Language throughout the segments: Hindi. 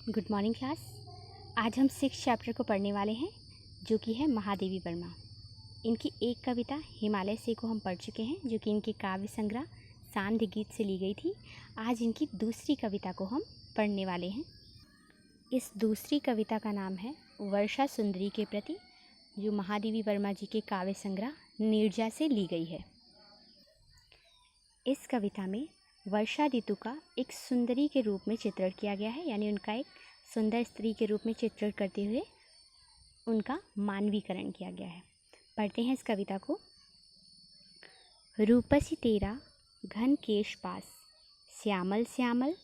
Good morning class. आज हम 6 चैप्टर को पढ़ने वाले हैं जो कि है महादेवी वर्मा। इनकी एक कविता हिमालय से को हम पढ़ चुके हैं जो कि इनके काव्य संग्रह सांध्य गीत से ली गई थी। आज इनकी दूसरी कविता को हम पढ़ने वाले हैं। इस दूसरी कविता का नाम है वर्षा सुंदरी के प्रति, जो महादेवी वर्मा जी के काव्य संग्रह नीरजा से ली गई है। इस कविता में वर्षा ऋतु का एक सुंदरी के रूप में चित्रण किया गया है, यानी उनका एक सुंदर स्त्री के रूप में चित्रण करते हुए उनका मानवीकरण किया गया है। पढ़ते हैं इस कविता को। रूपसी तेरा घन केश पास, श्यामल श्यामल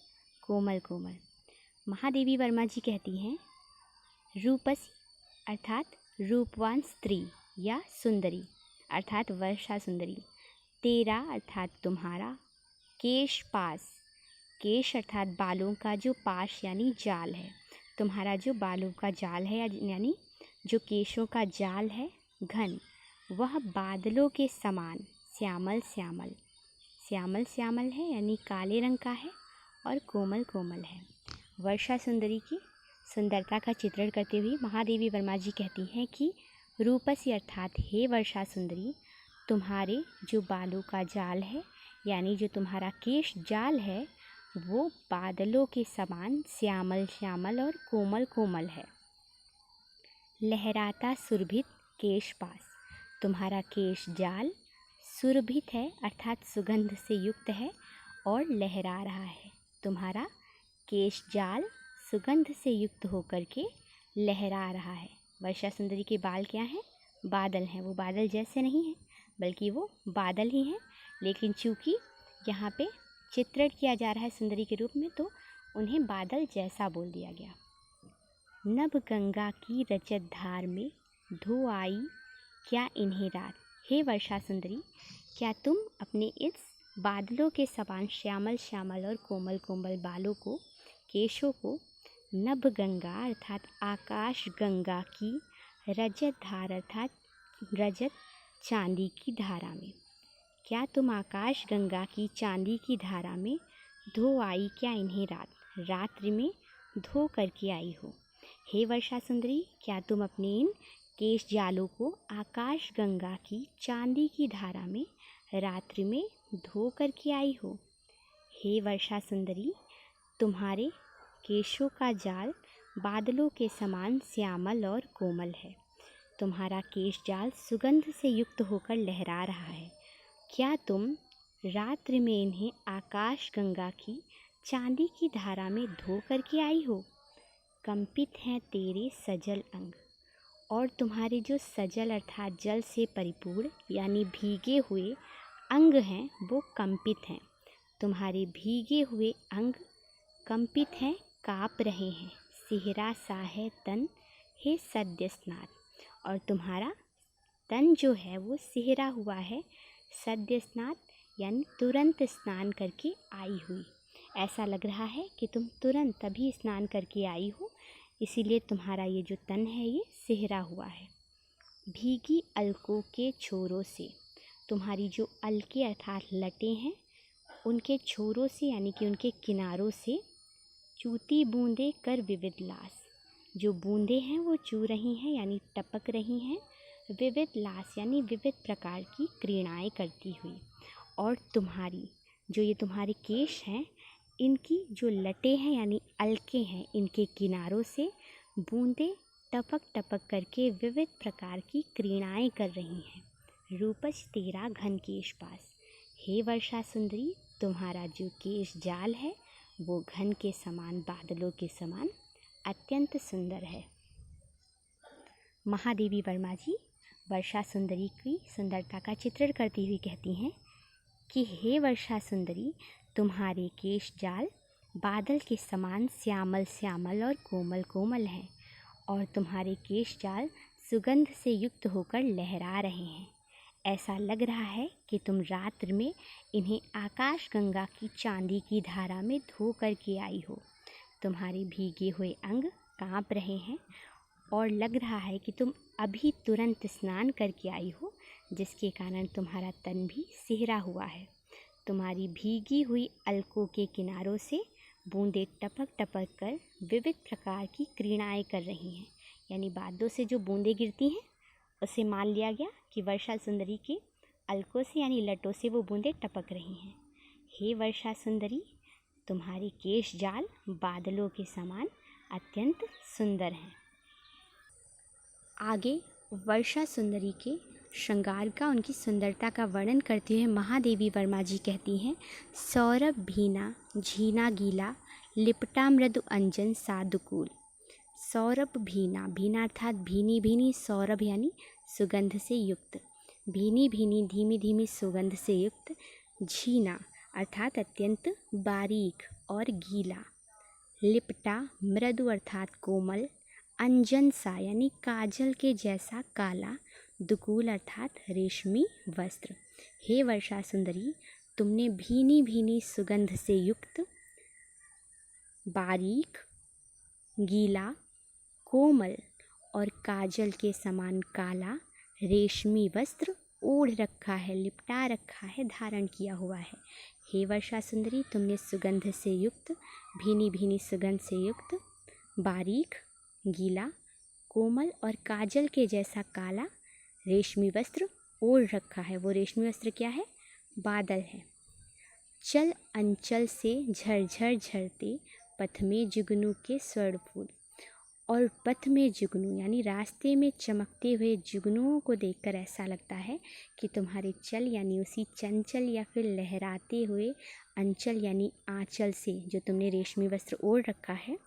कोमल कोमल। महादेवी वर्मा जी कहती हैं रूपसी अर्थात रूपवान स्त्री या सुंदरी अर्थात वर्षा सुंदरी, तेरा अर्थात तुम्हारा, केश पास, केश अर्थात बालों का जो पाश यानी जाल है, तुम्हारा जो बालों का जाल है यानी जो केशों का जाल है, घन वह बादलों के समान, श्यामल श्यामल, श्यामल श्यामल है यानी काले रंग का है और कोमल कोमल है। वर्षा सुंदरी की सुंदरता का चित्रण करते हुए महादेवी वर्मा जी कहती हैं कि रूपसी अर्थात हे वर्षा सुंदरी, तुम्हारे जो बालों का जाल है यानी जो तुम्हारा केश जाल है वो बादलों के समान श्यामल श्यामल और कोमल कोमल है। लहराता सुरभित केश पास, तुम्हारा केश जाल सुरभित है अर्थात सुगंध से युक्त है और लहरा रहा है। तुम्हारा केश जाल सुगंध से युक्त होकर के लहरा रहा है। वर्षा सुंदरी के बाल क्या हैं? बादल हैं। वो बादल जैसे नहीं हैं बल्कि वो बादल ही हैं, लेकिन चूँकि यहाँ पे चित्रण किया जा रहा है सुंदरी के रूप में तो उन्हें बादल जैसा बोल दिया गया। नभ गंगा की रजत धार में धो आई क्या इन्हें रात। हे वर्षा सुंदरी, क्या तुम अपने इस बादलों के समान श्यामल श्यामल और कोमल कोमल बालों को, केशों को नभ गंगा अर्थात आकाश गंगा की, रजत धार अर्थात रजत चांदी की धारा में, क्या तुम आकाश गंगा की चांदी की धारा में धो आई क्या इन्हें रात, रात्रि में धो करके आई हो। हे वर्षा सुंदरी, क्या तुम अपने इन केश जालों को आकाश गंगा की चांदी की धारा में रात्रि में धो करके आई हो। हे वर्षा सुंदरी, तुम्हारे केशों का जाल बादलों के समान श्यामल और कोमल है। तुम्हारा केश जाल सुगंध से युक्त होकर लहरा रहा है। क्या तुम रात्रि में इन्हें आकाश गंगा की चांदी की धारा में धो करके आई हो। कंपित हैं तेरे सजल अंग, और तुम्हारे जो सजल अर्थात जल से परिपूर्ण यानी भीगे हुए अंग हैं वो कंपित हैं। तुम्हारे भीगे हुए अंग कंपित हैं, काँप रहे हैं। सिहरा सा है तन हे सद्य स्नात, और तुम्हारा तन जो है वो सिहरा हुआ है, सद्य स्नात यानी तुरंत स्नान करके आई हुई। ऐसा लग रहा है कि तुम तुरंत अभी स्नान करके आई हो, इसीलिए तुम्हारा ये जो तन है ये सिहरा हुआ है। भीगी अलकों के छोरों से, तुम्हारी जो अलके अर्थात लटे हैं उनके छोरों से यानी कि उनके किनारों से चूती बूंदे कर विविध लास, जो बूंदे हैं वो चू रही हैं यानी टपक रही हैं, विविध लास यानी विविध प्रकार की क्रीड़ाएँ करती हुई। और तुम्हारी जो ये तुम्हारे केश हैं इनकी जो लटे हैं यानी अलके हैं, इनके किनारों से बूंदे टपक टपक करके विविध प्रकार की क्रीड़ाएँ कर रही हैं। रूपस तेरा घन केश पास, हे वर्षा सुंदरी, तुम्हारा जो केश जाल है वो घन के समान बादलों के समान अत्यंत सुंदर है। महादेवी वर्मा जी वर्षा सुंदरी की सुंदरता का चित्रण करती हुई कहती हैं कि हे वर्षा सुंदरी, तुम्हारे केश जाल बादल के समान श्यामल श्यामल और कोमल कोमल हैं, और तुम्हारे केश जाल सुगंध से युक्त होकर लहरा रहे हैं। ऐसा लग रहा है कि तुम रात्रि में इन्हें आकाश गंगा की चांदी की धारा में धो करके आई हो। तुम्हारे भीगे हुए अंग काँप रहे हैं और लग रहा है कि तुम अभी तुरंत स्नान करके आई हो, जिसके कारण तुम्हारा तन भी सिहरा हुआ है। तुम्हारी भीगी हुई अलकों के किनारों से बूंदें टपक टपक कर विविध प्रकार की क्रीड़ाएं कर रही हैं। यानी बादलों से जो बूंदें गिरती हैं उसे मान लिया गया कि वर्षा सुंदरी के अलकों से यानी लटों से वो बूंदें टपक रही हैं। हे वर्षा सुंदरी, तुम्हारी केश जाल बादलों के समान अत्यंत सुंदर हैं। आगे वर्षा सुंदरी के श्रृंगार का, उनकी सुंदरता का वर्णन करते हुए महादेवी वर्मा जी कहती हैं, सौरभ भीना झीना गीला लिपटा मृदु अंजन साधुकूल। सौरभ भीना, भीना अर्थात भीनी भीनी, सौरभ यानी सुगंध से युक्त, भीनी भीनी धीमी धीमी सुगंध से युक्त, झीना अर्थात अत्यंत बारीक और गीला, लिपटा मृदु अर्थात कोमल, अंजन सा यानी काजल के जैसा काला, दुकूल अर्थात रेशमी वस्त्र। हे वर्षा सुंदरी, तुमने भीनी भीनी सुगंध से युक्त, बारीक, गीला, कोमल और काजल के समान काला रेशमी वस्त्र ओढ़ रखा है, लिपटा रखा है, धारण किया हुआ है। हे वर्षा सुंदरी, तुमने सुगंध से युक्त, भीनी भीनी सुगंध से युक्त, बारीक, गीला, कोमल और काजल के जैसा काला रेशमी वस्त्र ओढ़ रखा है। वो रेशमी वस्त्र क्या है? बादल है। चल अंचल से झरझर झरते पथ में जुगनू के स्वर्ण फूल। और पथ में जुगनू यानी रास्ते में चमकते हुए जुगनुओं को देखकर ऐसा लगता है कि तुम्हारे चल यानी उसी चंचल या फिर लहराते हुए अंचल यानी आंचल से जो तुमने रेशमी वस्त्र ओढ़ रखा है,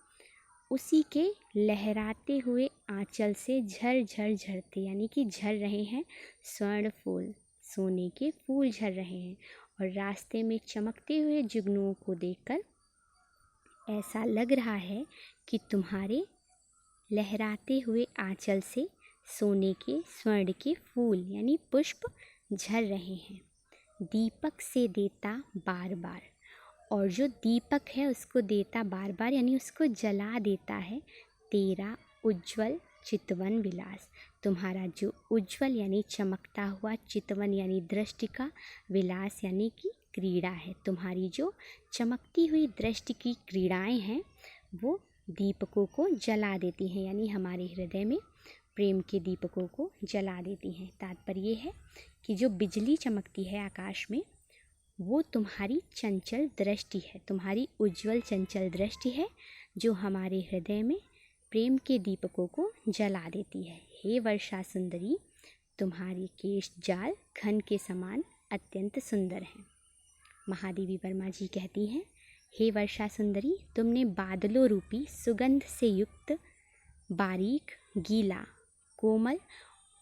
उसी के लहराते हुए आंचल से झर झर झरते यानी कि झर रहे हैं स्वर्ण फूल, सोने के फूल झर रहे हैं। और रास्ते में चमकते हुए जुगनुओं को देखकर ऐसा लग रहा है कि तुम्हारे लहराते हुए आंचल से सोने के, स्वर्ण के फूल यानी पुष्प झर रहे हैं। दीपक से देता बार बार, और जो दीपक है उसको देता बार बार यानी उसको जला देता है तेरा उज्ज्वल चितवन विलास। तुम्हारा जो उज्ज्वल यानी चमकता हुआ, चितवन यानी दृष्टि का, विलास यानी कि क्रीड़ा है, तुम्हारी जो चमकती हुई दृष्टि की क्रीड़ाएं हैं वो दीपकों को जला देती हैं, यानी हमारे हृदय में प्रेम के दीपकों को जला देती हैं। तात्पर्य ये है कि जो बिजली चमकती है आकाश में वो तुम्हारी चंचल दृष्टि है, तुम्हारी उज्जवल चंचल दृष्टि है जो हमारे हृदय में प्रेम के दीपकों को जला देती है। हे वर्षा सुंदरी, तुम्हारी केश जाल घन के समान अत्यंत सुंदर हैं। महादेवी वर्मा जी कहती हैं, हे वर्षा सुंदरी, तुमने बादलों रूपी सुगंध से युक्त, बारीक, गीला, कोमल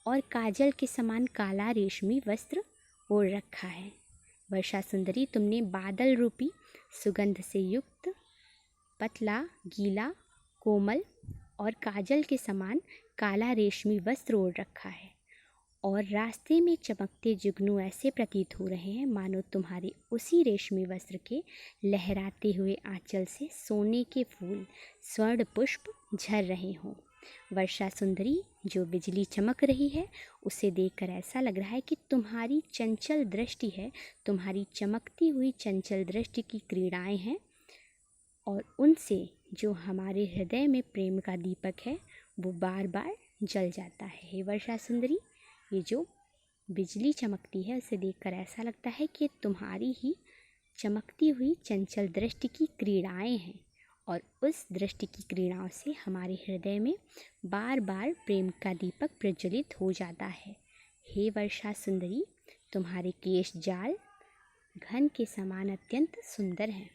और काजल के समान काला रेशमी वस्त्र ओढ़ रखा है। वर्षा सुंदरी, तुमने बादल रूपी सुगंध से युक्त, पतला, गीला, कोमल और काजल के समान काला रेशमी वस्त्र ओढ़ रखा है। और रास्ते में चमकते जुगनू ऐसे प्रतीत हो रहे हैं मानो तुम्हारे उसी रेशमी वस्त्र के लहराते हुए आंचल से सोने के फूल, स्वर्ण पुष्प झर रहे हों। वर्षा सुंदरी, जो बिजली चमक रही है उसे देखकर ऐसा लग रहा है कि तुम्हारी चंचल दृष्टि है, तुम्हारी चमकती हुई चंचल दृष्टि की क्रीड़ाएं हैं और उनसे जो हमारे हृदय में प्रेम का दीपक है वो बार बार जल जाता है। हे वर्षा सुंदरी, ये जो बिजली चमकती है उसे देखकर ऐसा लगता है कि तुम्हारी ही चमकती हुई चंचल दृष्टि की क्रीड़ाएं हैं और उस दृष्टि की क्रीड़ाओं से हमारे हृदय में बार बार प्रेम का दीपक प्रज्वलित हो जाता है। हे वर्षा सुंदरी, तुम्हारे केश जाल घन के समान अत्यंत सुंदर हैं।